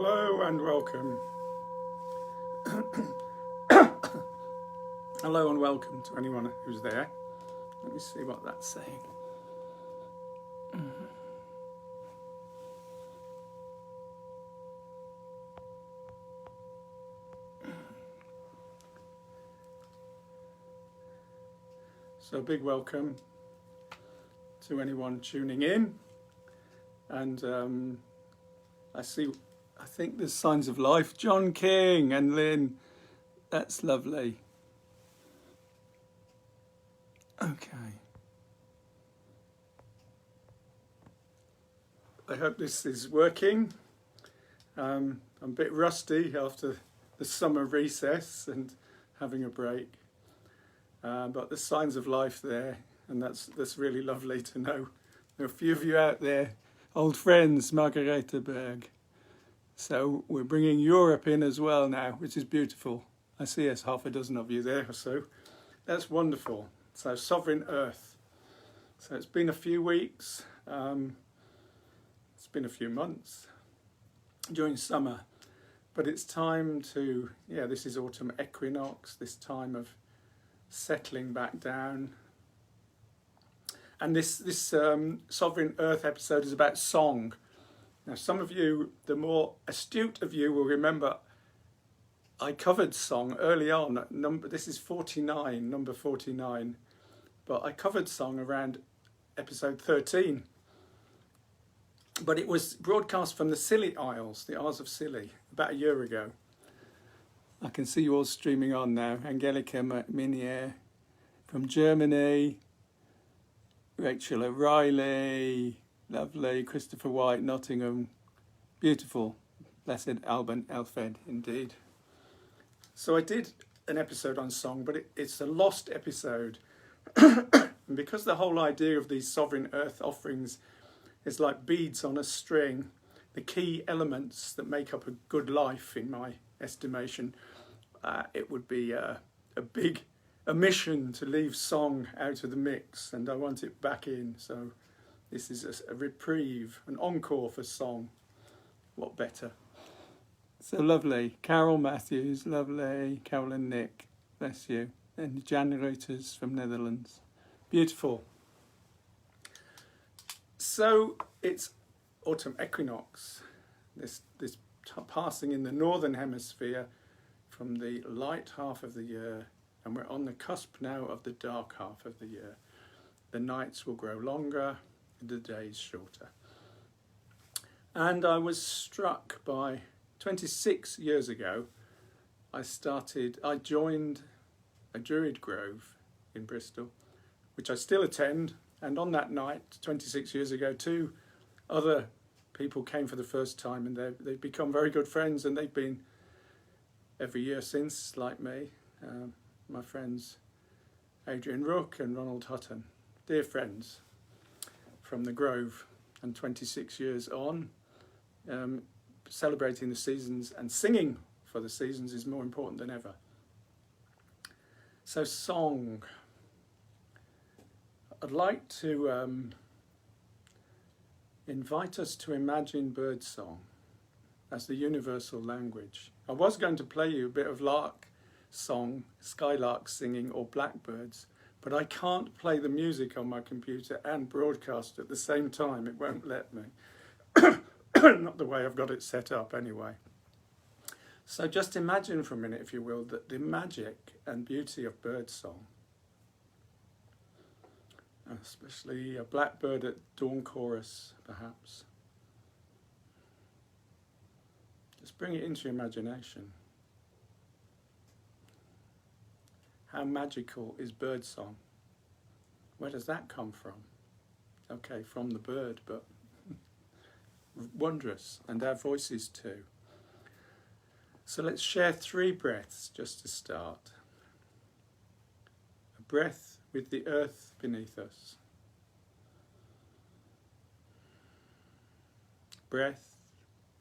Hello and welcome. Hello and welcome to anyone who's there. Let me see what that's saying. So a big welcome to anyone tuning in. And I think there's signs of life. John King and Lynn, that's lovely. Okay. I hope this is working. I'm a bit rusty after the summer recess and having a break. But there's signs of life there, and that's really lovely to know. There are a few of you out there, old friends, Margareta Berg. So we're bringing Europe in as well now, which is beautiful. I see there's half a dozen of you there or so. That's wonderful. So Sovereign Earth. So it's been a few weeks. It's been a few months during summer. But it's time to, this is autumn equinox, this time of settling back down. And this Sovereign Earth episode is about song. Now, some of you, the more astute of you, will remember I covered song early on. This is number 49. But I covered song around episode 13. But it was broadcast from the Scilly Isles, the Isles of Scilly, about a year ago. I can see you all streaming on now. Angelika Minier from Germany. Rachel O'Reilly, lovely. Christopher White, Nottingham, beautiful. Blessed Alban Elfed, indeed. So I did an episode on song, but it's a lost episode. And because the whole idea of these Sovereign Earth offerings is like beads on a string, the key elements that make up a good life, in my estimation, it would be a big omission to leave song out of the mix, and I want it back in. So this is a reprieve, an encore for song. What better? So lovely. Carol Matthews, lovely. Carol and Nick, bless you. And Jan Reuters from Netherlands. Beautiful. So it's autumn equinox, this passing in the northern hemisphere from the light half of the year, and we're on the cusp now of the dark half of the year. The nights will grow longer and the days shorter. And I was struck by 26 years ago, I joined a Druid Grove in Bristol, which I still attend. And on that night, 26 years ago, 2 other people came for the first time, and they've become very good friends, and they've been every year since, like me. My friends Adrian Rook and Ronald Hutton, dear friends from the Grove, and 26 years on, celebrating the seasons and singing for the seasons is more important than ever. So song. I'd like to invite us to imagine birdsong as the universal language. I was going to play you a bit of lark song, skylark singing, or blackbirds, but I can't play the music on my computer and broadcast at the same time. It won't let me. Not the way I've got it set up anyway. So just imagine for a minute, if you will, that the magic and beauty of birdsong, especially a blackbird at dawn chorus, perhaps. Just bring it into your imagination. How magical is birdsong? Where does that come from? Okay, from the bird, but wondrous, and our voices too. So let's share 3 breaths just to start. A breath with the earth beneath us. Breath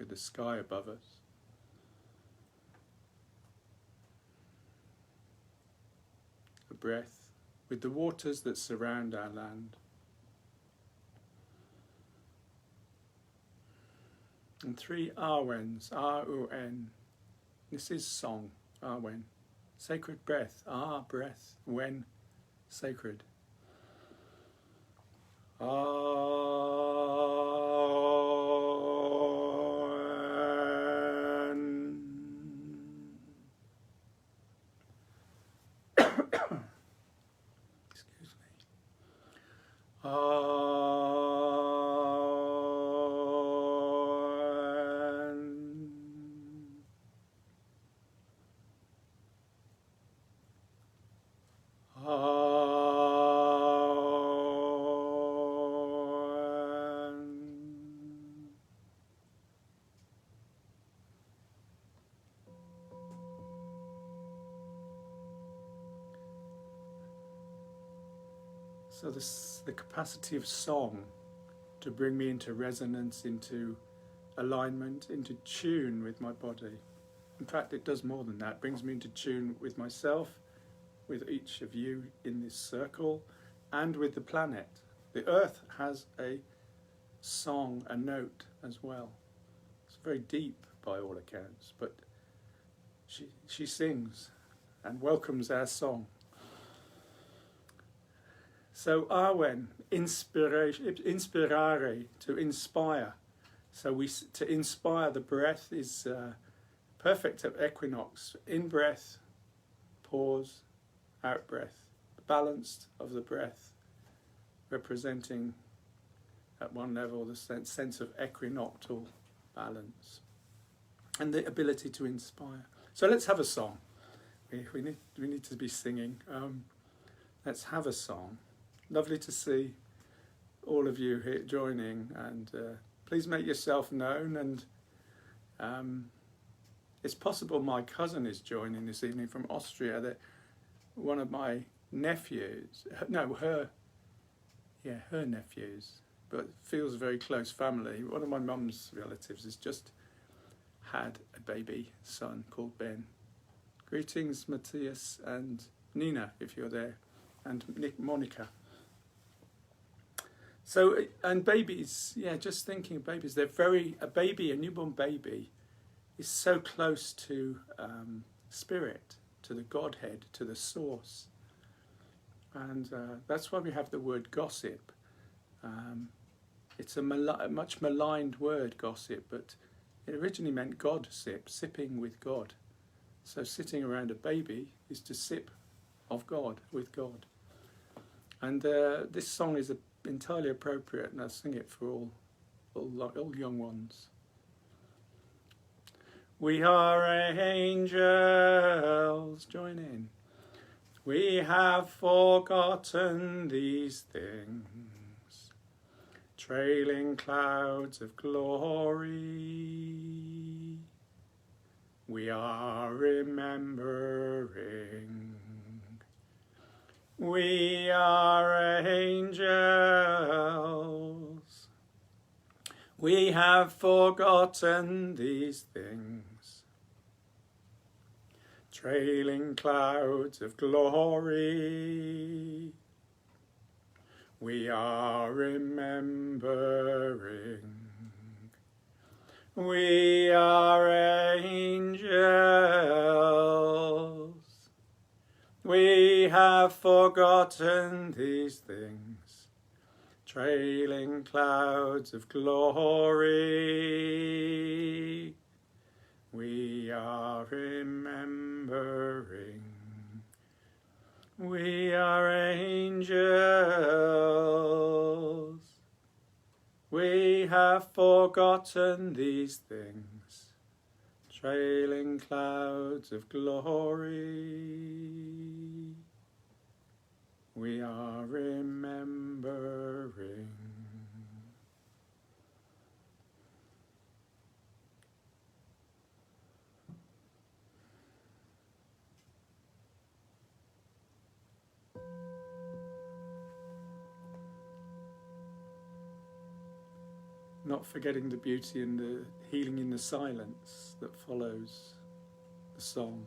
with the sky above us. A breath with the waters that surround our land. and 3 Arwens, R-O-N. This is song, Arwen. Sacred breath, breath, when, sacred. Excuse me. So the capacity of song to bring me into resonance, into alignment, into tune with my body. In fact, it does more than that. It brings me into tune with myself, with each of you in this circle, and with the planet. The earth has a song, a note as well. It's very deep by all accounts, but she sings and welcomes our song. So Arwen, inspiration, inspirare, to inspire. So to inspire, the breath is perfect at equinox. In breath, pause, out breath. Balanced of the breath, representing at one level the sense of equinoctial balance and the ability to inspire. So let's have a song. We need to be singing. Let's have a song. Lovely to see all of you here joining, and please make yourself known. And it's possible my cousin is joining this evening from Austria. That one of my nephews, her nephews, but feels very close family. One of my mum's relatives has just had a baby son called Ben. Greetings, Matthias and Nina, if you're there, and Monica. So, and babies, just thinking of babies, a newborn baby is so close to spirit, to the Godhead, to the source. And that's why we have the word gossip. It's a much maligned word, gossip, but it originally meant God-sip, sipping with God. So sitting around a baby is to sip of God, with God. And this song is entirely appropriate, and I sing it for all young ones. We are angels, join in. We have forgotten these things, trailing clouds of glory. We are remembering. We are angels. We have forgotten these things, trailing clouds of glory. We are remembering. We are angels. We have forgotten these things, trailing clouds of glory. We are remembering. We are angels. We have forgotten these things, trailing clouds of glory. We are remembering. Not forgetting the beauty and the healing in the silence that follows the song.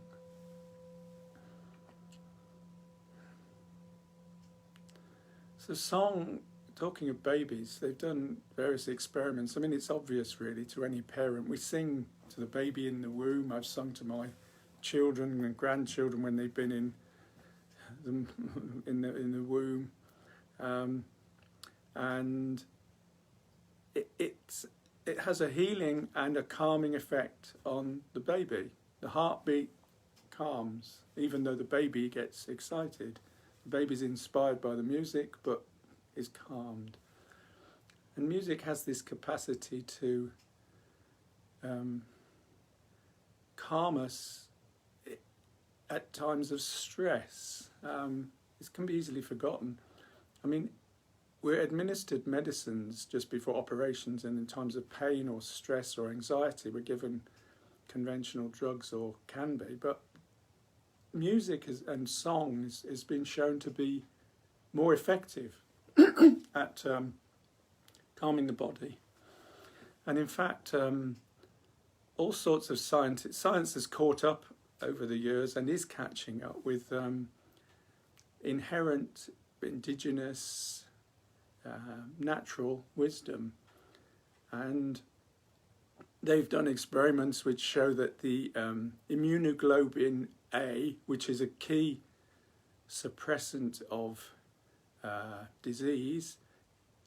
So song talking of babies, they've done various experiments. I mean, it's obvious really to any parent. We sing to the baby in the womb. I've sung to my children and grandchildren when they've been in the womb, and it has a healing and a calming effect on the baby. The heartbeat calms, even though the baby gets excited. The baby's inspired by the music, but is calmed. And music has this capacity to calm us at times of stress. This can be easily forgotten. I mean, we're administered medicines just before operations, and in times of pain or stress or anxiety, we're given conventional drugs, or can be. But music and song has been shown to be more effective at calming the body. And in fact, all sorts of science has caught up over the years and is catching up with inherent indigenous natural wisdom. And they've done experiments which show that the immunoglobulin A, which is a key suppressant of disease,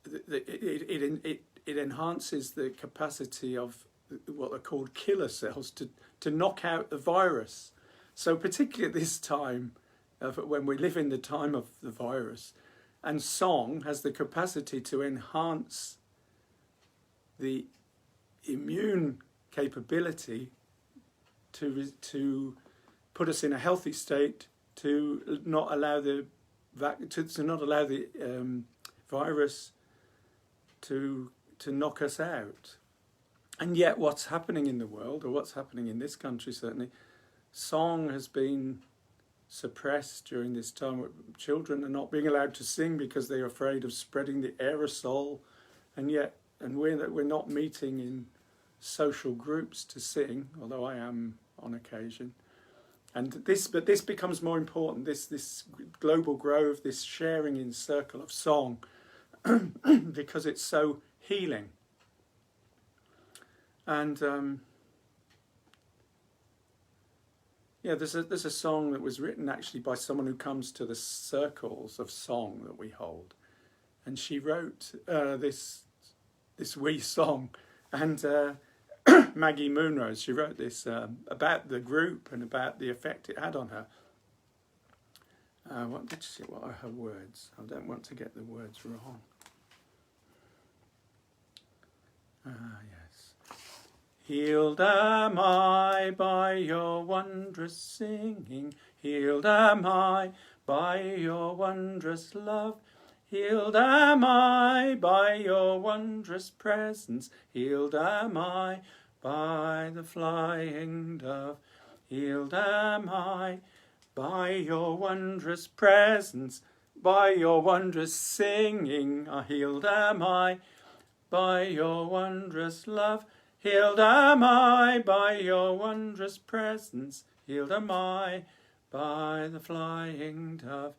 it enhances the capacity of what are called killer cells to knock out the virus. So particularly at this time, when we live in the time of the virus, and song has the capacity to enhance the immune capability to put us in a healthy state, to not allow the virus to knock us out. And yet what's happening in the world, or what's happening in this country certainly, song has been suppressed during this time. Children are not being allowed to sing because they're afraid of spreading the aerosol, and we're not meeting in social groups to sing, although I am on occasion. But this becomes more important, this global grove, this sharing in circle of song, because it's so healing. And there's a song that was written actually by someone who comes to the circles of song that we hold, and she wrote this wee song, and Maggie Moonrose, she wrote this about the group and about the effect it had on her. What are her words? I don't want to get the words wrong. Yes. Healed am I by your wondrous singing, healed am I by your wondrous love, healed am I by your wondrous presence, healed am I by the flying dove, healed am I by your wondrous presence, by your wondrous singing, healed am I by your wondrous love, healed am I by your wondrous presence, healed am I by the flying dove,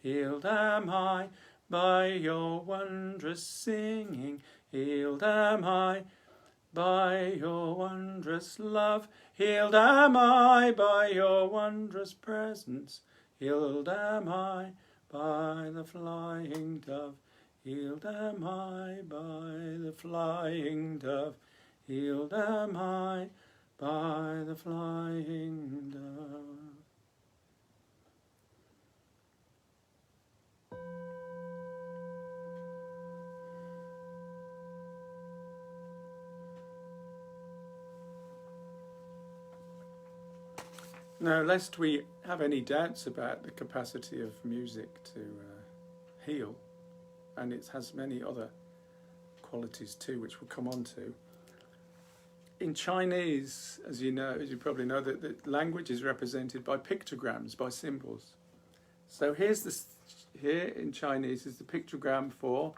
healed am I by your wondrous singing, healed am I by your wondrous love, healed am I by your wondrous presence, healed am I by the flying dove, healed am I by the flying dove, healed am I by the flying dove. Now, lest we have any doubts about the capacity of music to heal, and it has many other qualities too, which we'll come on to. In Chinese, as you probably know, that the language is represented by pictograms, by symbols. So here in Chinese is the pictogram for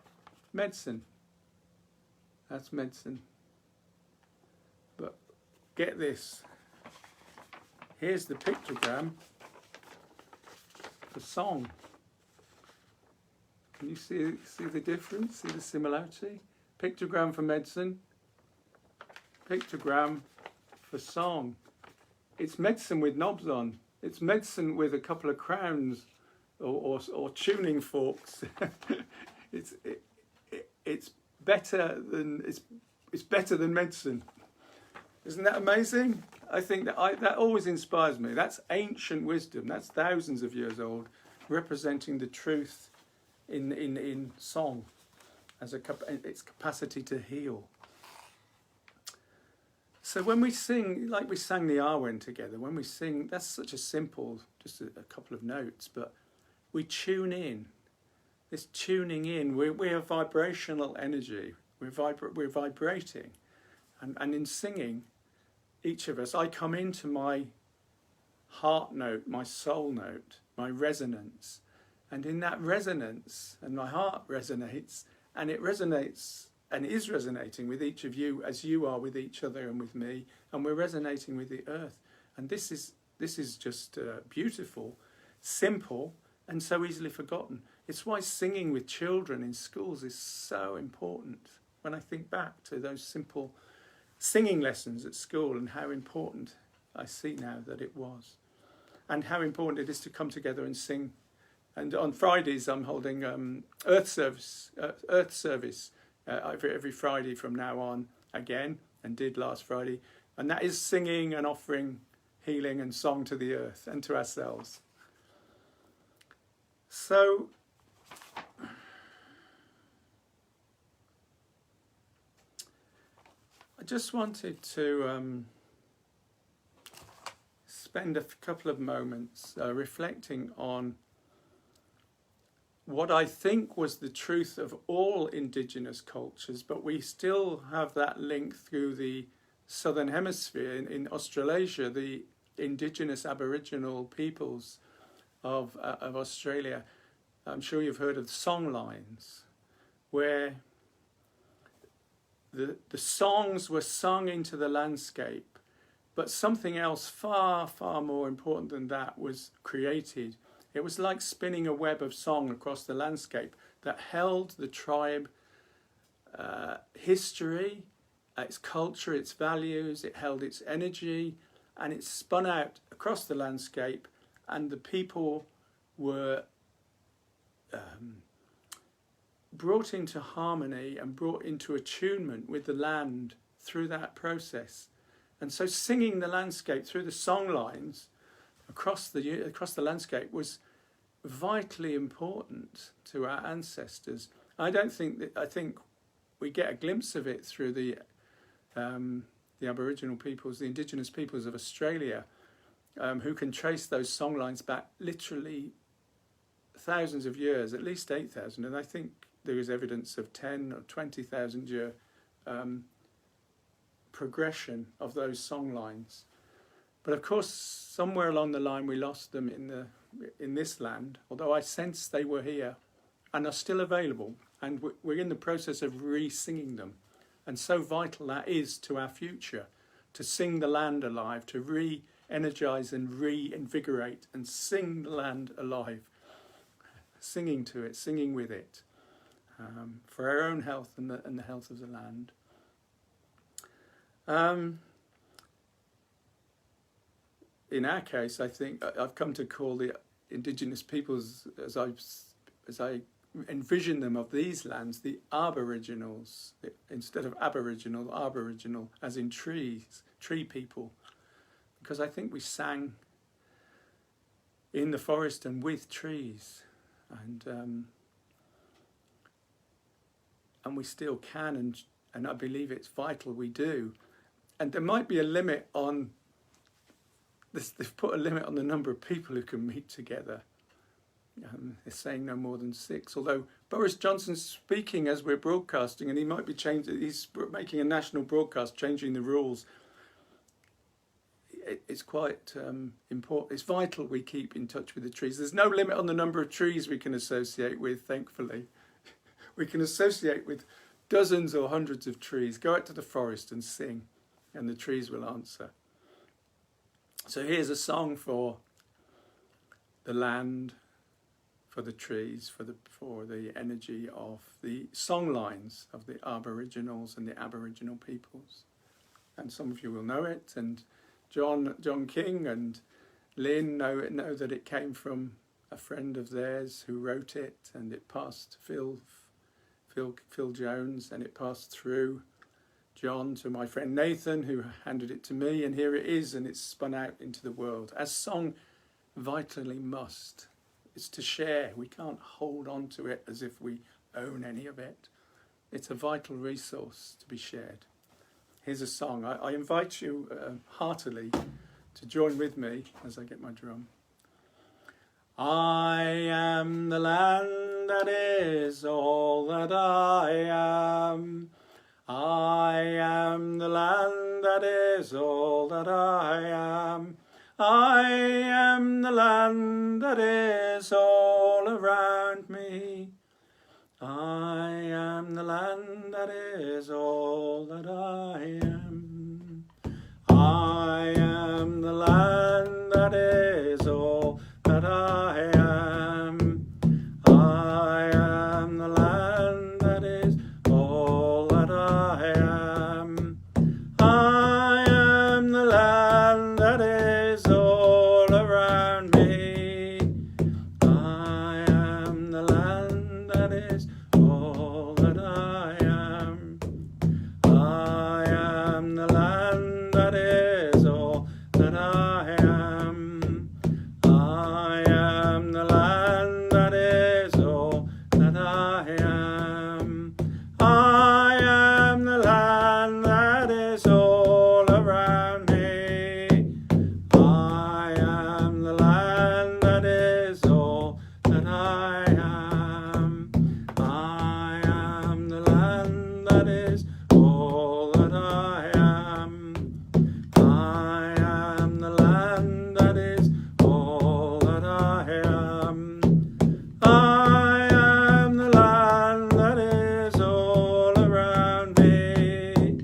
medicine. That's medicine. But get this. Here's the pictogram for song. Can you see the difference? See the similarity? Pictogram for medicine, pictogram for song. It's medicine with knobs on. It's medicine with a couple of crowns or tuning forks. It's better than medicine. Isn't that amazing? I think that always inspires me. That's ancient wisdom. That's thousands of years old, representing the truth in song as its capacity to heal. So when we sing, like we sang the Arwen together, when we sing, that's such a simple, just a couple of notes, but we tune in. This tuning in, we're vibrational energy. We're vibrating, and in singing, each of us, I come into my heart note, my soul note, my resonance, and in that resonance, and my heart resonates, and it resonates and is resonating with each of you as you are with each other and with me, and we're resonating with the earth. And this is just beautiful, simple, and so easily forgotten. It's why singing with children in schools is so important. When I think back to those simple singing lessons at school and how important I see now that it was, and how important it is to come together and sing. And on Fridays I'm holding Earth Service every Friday from now on again, and did last Friday, and that is singing and offering healing and song to the earth and to ourselves. So I just wanted to spend a couple of moments reflecting on what I think was the truth of all indigenous cultures, but we still have that link through the Southern Hemisphere. In Australasia, the indigenous Aboriginal peoples of Australia, I'm sure you've heard of songlines, where the songs were sung into the landscape, but something else far, far more important than that was created. It was like spinning a web of song across the landscape that held the tribe history, its culture, its values, it held its energy, and it spun out across the landscape, and the people were brought into harmony and brought into attunement with the land through that process. And so singing the landscape through the song lines across the landscape was vitally important to our ancestors. I think we get a glimpse of it through the Aboriginal peoples, the indigenous peoples of Australia, who can trace those song lines back literally thousands of years, at least 8,000, and I think there is evidence of 10 or 20,000 year progression of those song lines. But of course, somewhere along the line we lost them in this land, although I sense they were here and are still available, and we're in the process of re-singing them. And so vital that is to our future, to sing the land alive, to re-energize and reinvigorate and sing the land alive, singing to it, singing with it, for our own health and the health of the land. In our case, I think I've come to call the indigenous peoples, as I envision them of these lands, the Aboriginals, instead of Aboriginal, as in trees, tree people, because I think we sang in the forest and with trees, and we still can, and I believe it's vital we do. And there might be a limit on this. They've put a limit on the number of people who can meet together. They're saying no more than 6. Although Boris Johnson's speaking as we're broadcasting, and he might be changing. He's making a national broadcast, changing the rules. It's quite important. It's vital we keep in touch with the trees. There's no limit on the number of trees we can associate with, thankfully. We can associate with dozens or hundreds of trees. Go out to the forest and sing, and the trees will answer. So here's a song for the land, for the trees, for the energy of the song lines of the Aboriginals and the Aboriginal peoples. And some of you will know it, and John King and Lynn know that it came from a friend of theirs who wrote it, and it passed Phil Jones, and it passed through John to my friend Nathan, who handed it to me, and here it is, and it's spun out into the world, as song vitally must. It's to share. We can't hold on to it as if we own any of it. It's a vital resource to be shared. Here's a song. I invite you heartily to join with me as I get my drum. I am the land that is all that I am. I am the land that is all that I am. I am the land that is all around me. I am the land that is all that I am. I am the land that is all that I am. I am the land that is all that I am. I am the land that is all around me. I am the land that is all that I am. I am the land that is all that I am. I am the land that is all that I am. I am the land that is all around me. I am the land that is all that I am. I am the land that is all that I am. I am the land that is all that I am. I am the land that is all around me.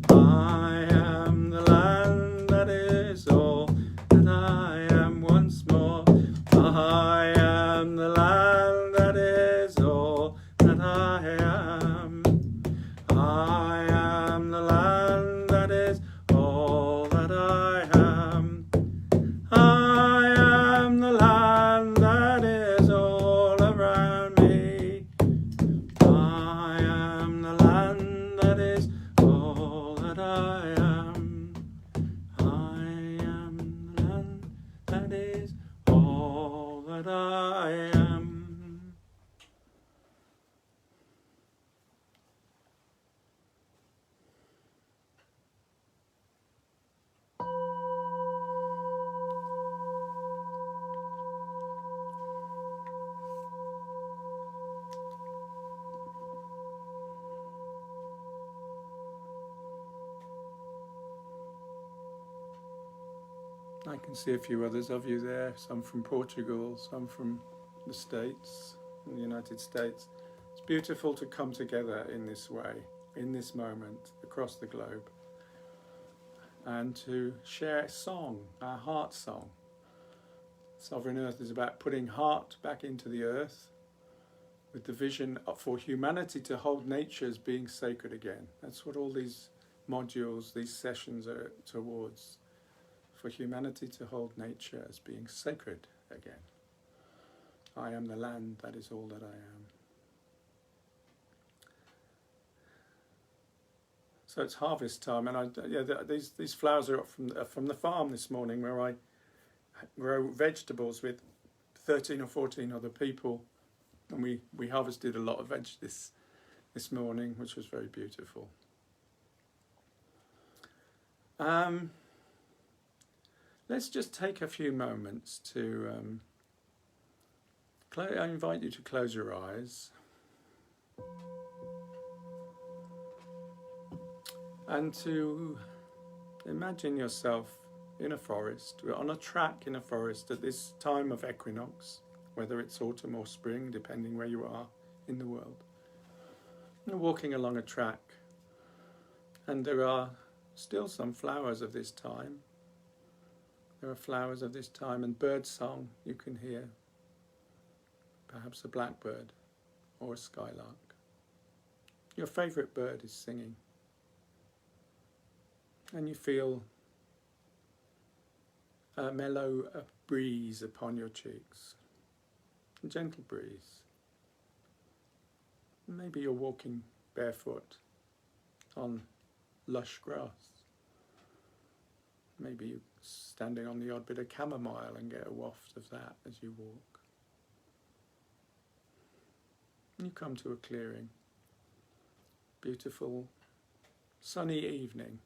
I am the land that is all that I am. Once more, I am the land that is all that I am. I am the land that is all that I am. I am the land that is all around me. I am the land that is all that I am. I am the land that is all that I am. I can see a few others of you there, some from Portugal, some from the States, in the United States. It's beautiful to come together in this way, in this moment, across the globe, and to share song, our heart song. Sovereign Earth is about putting heart back into the earth with the vision for humanity to hold nature as being sacred again. That's what all these modules, these sessions are towards. For humanity to hold nature as being sacred again. I am the land that is all that I am. So it's harvest time, and these flowers are from the farm this morning, where I grow vegetables with 13 or 14 other people, and we harvested a lot of veg this morning, which was very beautiful. Let's just take a few moments to, I invite you to close your eyes and to imagine yourself in a forest, on a track in a forest at this time of equinox, whether it's autumn or spring, depending where you are in the world. You're walking along a track, and there are still some flowers of this time. There are flowers of this time and bird song you can hear. perhaps a blackbird or a skylark. Your favourite bird is singing, and you feel a mellow breeze upon your cheeks, a gentle breeze. Maybe you're walking barefoot on lush grass. Maybe you're standing on the odd bit of chamomile and get a waft of that as you walk. You come to a clearing. Beautiful sunny evening.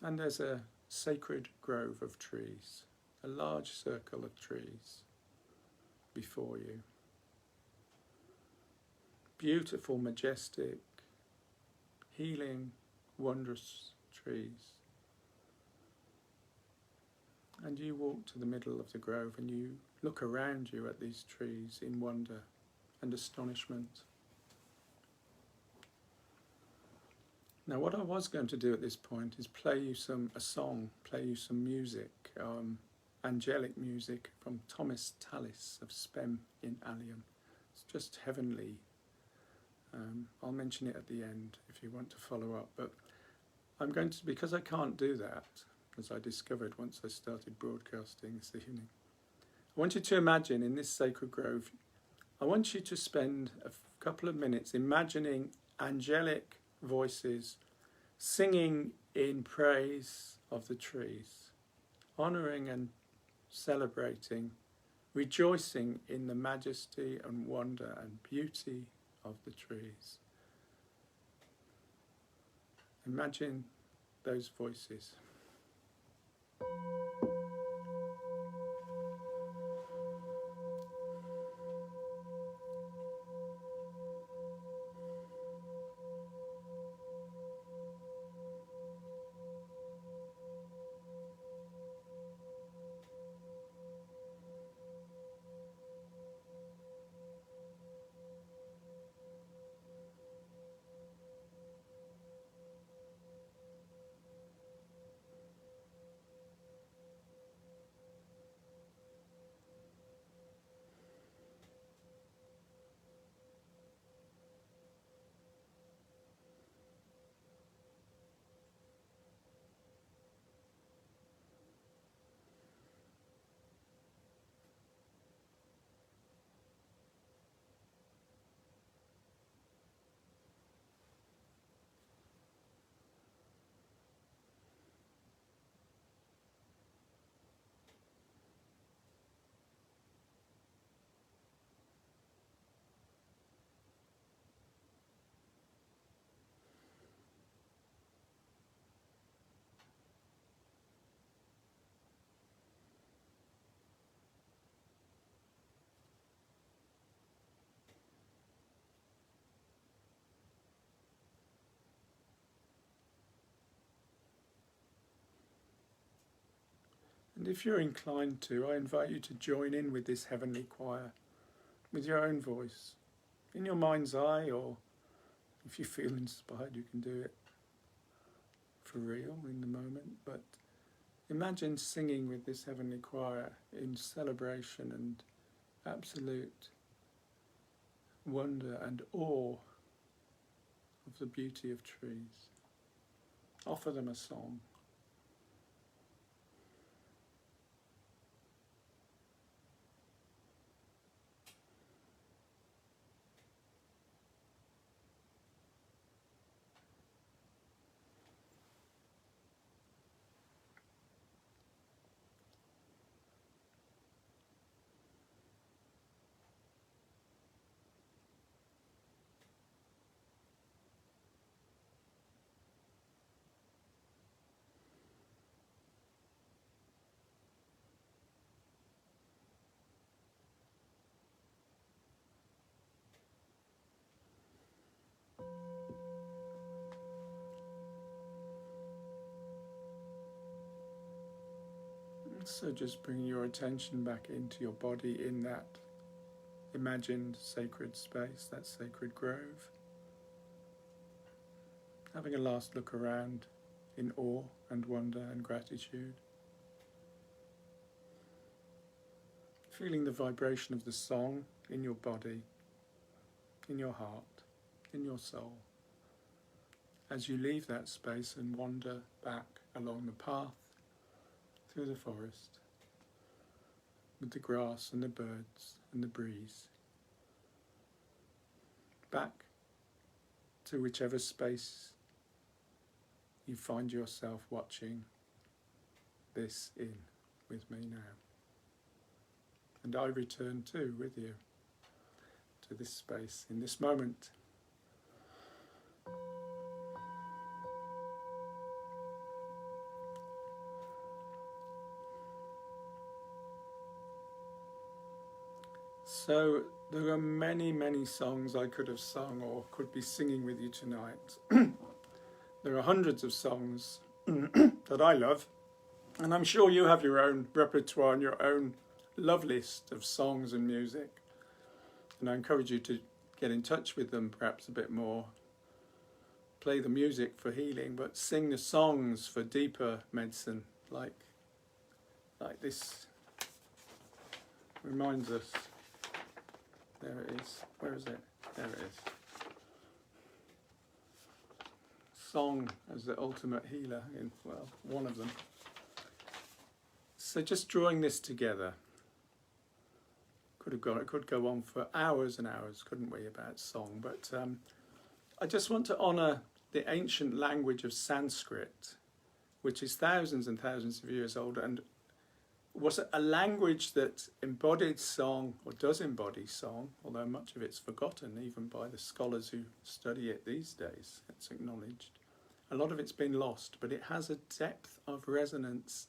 And there's a sacred grove of trees, a large circle of trees before you. Beautiful, majestic, healing, wondrous trees. And you walk to the middle of the grove and you look around you at these trees in wonder and astonishment. Now, what I was going to do at this point is play you a song, play you some music, angelic music from Thomas Tallis of Spem in Allium. It's just heavenly. I'll mention it at the end if you want to follow up, but I'm going to, because I can't do that, as I discovered once I started broadcasting this evening, I want you to imagine in this sacred grove, I want you to spend a couple of minutes imagining angelic voices singing in praise of the trees, honouring and celebrating, rejoicing in the majesty and wonder and beauty of the trees. Imagine those voices. And if you're inclined to, I invite you to join in with this heavenly choir, with your own voice, in your mind's eye, or if you feel inspired, you can do it for real in the moment. But imagine singing with this heavenly choir in celebration and absolute wonder and awe of the beauty of trees. Offer them a song. So just bring your attention back into your body in that imagined sacred space, that sacred grove. Having a last look around in awe and wonder and gratitude. feeling the vibration of the song in your body, in your heart, in your soul, as you leave that space and wander back along the path through the forest with the grass and the birds and the breeze, back to whichever space you find yourself watching this in with me now. And I return too with you to this space in this moment. So there are many, many songs I could have sung or could be singing with you tonight. There are hundreds of songs that I love, and I'm sure you have your own repertoire and your own love list of songs and music. And I encourage you to get in touch with them perhaps a bit more. Play the music for healing, but sing the songs for deeper medicine, like this reminds us. There it is. Where is it? There it is. Song as the ultimate healer, well, one of them. So just drawing this together. It could go on for hours and hours, couldn't we, about song? But I just want to honour the ancient language of Sanskrit, which is thousands and thousands of years old, and was a language that embodied song, or does embody song, although much of it's forgotten even by the scholars who study it these days. It's acknowledged. A lot of it's been lost, but it has a depth of resonance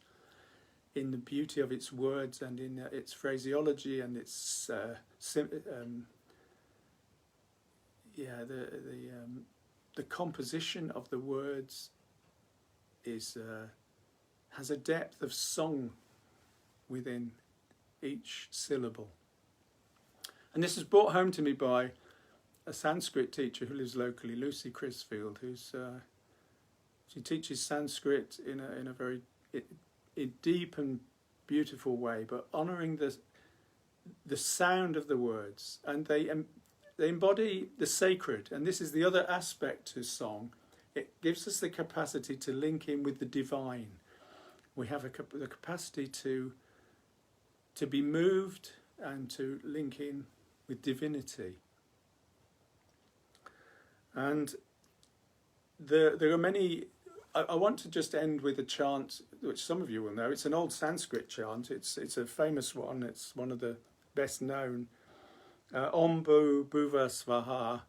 in the beauty of its words and in its phraseology and its the composition of the words is has a depth of song within each syllable. And this is brought home to me by a Sanskrit teacher who lives locally, Lucy Crisfield, who's she teaches Sanskrit in a very deep and beautiful way, but honouring the sound of the words, and they embody the sacred. And this is the other aspect to song. It gives us the capacity to link in with the divine. We have the capacity to be moved and to link in with divinity. And there are many. I want to just end with a chant which some of you will know. It's an old Sanskrit chant. It's a famous one. It's one of the best known. Om Bhuva Svaha,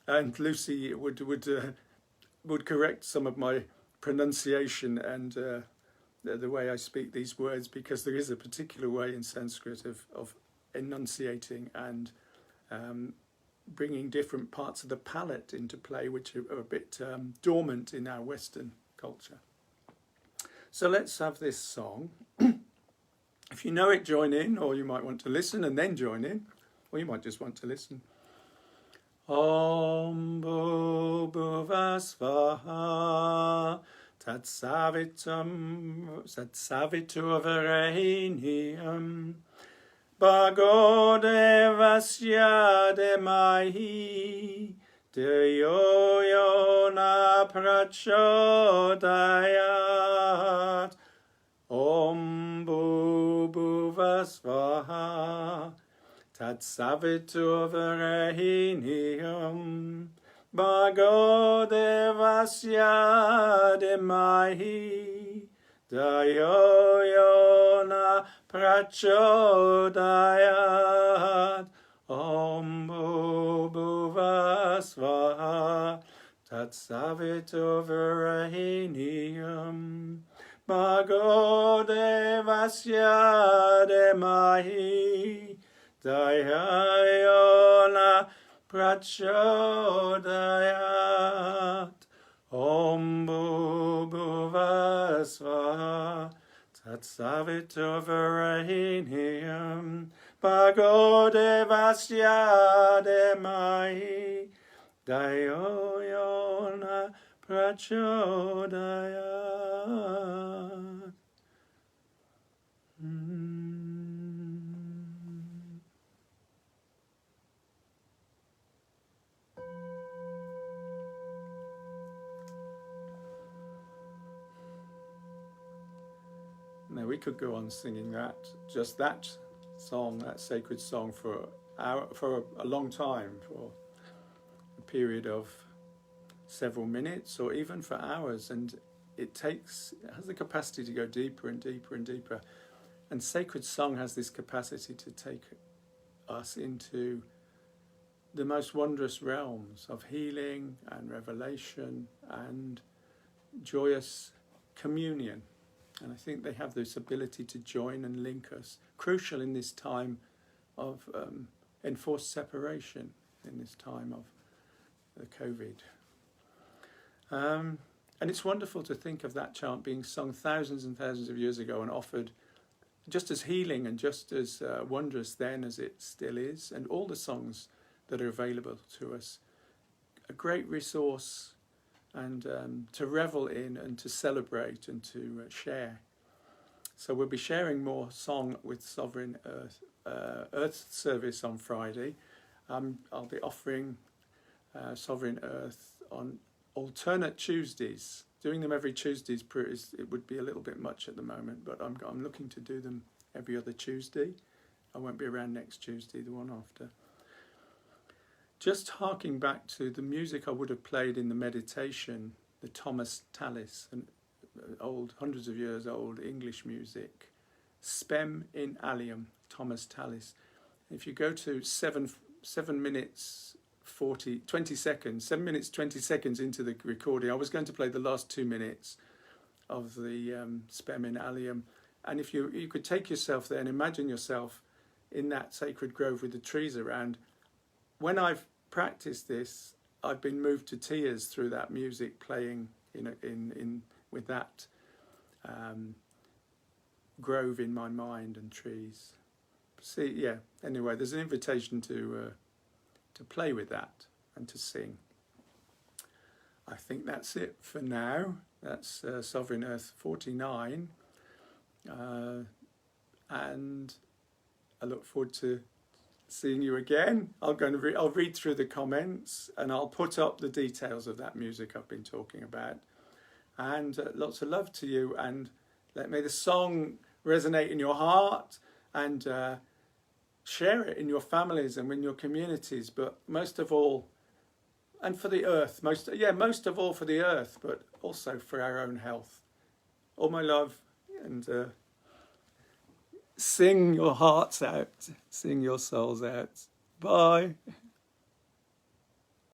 and Lucy would correct some of my pronunciation and the way I speak these words, because there is a particular way in Sanskrit of enunciating and bringing different parts of the palate into play, which are a bit dormant in our Western culture. So let's have this song. If you know it, join in, or you might want to listen and then join in, or you might just want to listen. Om Bhuva Svaha Tat Saviturvarenyam Bhargo Devasya Demahi Deyo Yona Prachodayat. Om Bhuva Svaha Tat Saviturvarenyam Bhargo Devasya Demahi Deyo Yona Prachodayat. Om Bhuva Svaha Tat Saviturvarenyam Bhargo Devasya Demahi Deyo Yona Prachodayat. Om Bhuva Svaha Tat Saviturvarenyam Bhargo Devasya Demahi Deyo Yona Prachodayat. Now we could go on singing that, just that song, that sacred song for a long time, for a period of several minutes or even for hours, and it has the capacity to go deeper and deeper and deeper. And sacred song has this capacity to take us into the most wondrous realms of healing and revelation and joyous communion. And I think they have this ability to join and link us, crucial in this time of enforced separation, in this time of the COVID. And it's wonderful to think of that chant being sung thousands and thousands of years ago and offered just as healing and just as wondrous then as it still is, and all the songs that are available to us. A great resource and to revel in and to celebrate and to share. So we'll be sharing more song with Sovereign Earth service on Friday. I'll be offering Sovereign Earth on alternate Tuesdays. Doing them every Tuesday it would be a little bit much at the moment, but I'm looking to do them every other Tuesday. I won't be around next Tuesday, the one after. Just harking back to the music I would have played in the meditation, the Thomas Tallis, an old, hundreds of years old English music, Spem in Alium, Thomas Tallis. If you go to 7 minutes 20 seconds, 7 minutes 20 seconds into the recording, I was going to play the last 2 minutes of the Spem in Alium, and if you could take yourself there and imagine yourself in that sacred grove with the trees around. When I've practiced this, I've been moved to tears through that music playing in with that grove in my mind and trees. See, yeah. Anyway, there's an invitation to play with that and to sing. I think that's it for now. That's Sovereign Earth 49, and I look forward to seeing you again. I'll read through the comments and I'll put up the details of that music I've been talking about. And lots of love to you, and may the song resonate in your heart, and share it in your families and in your communities, but most of all, and for the earth, most of all for the earth, but also for our own health. All my love, and sing your hearts out, sing your souls out. Bye.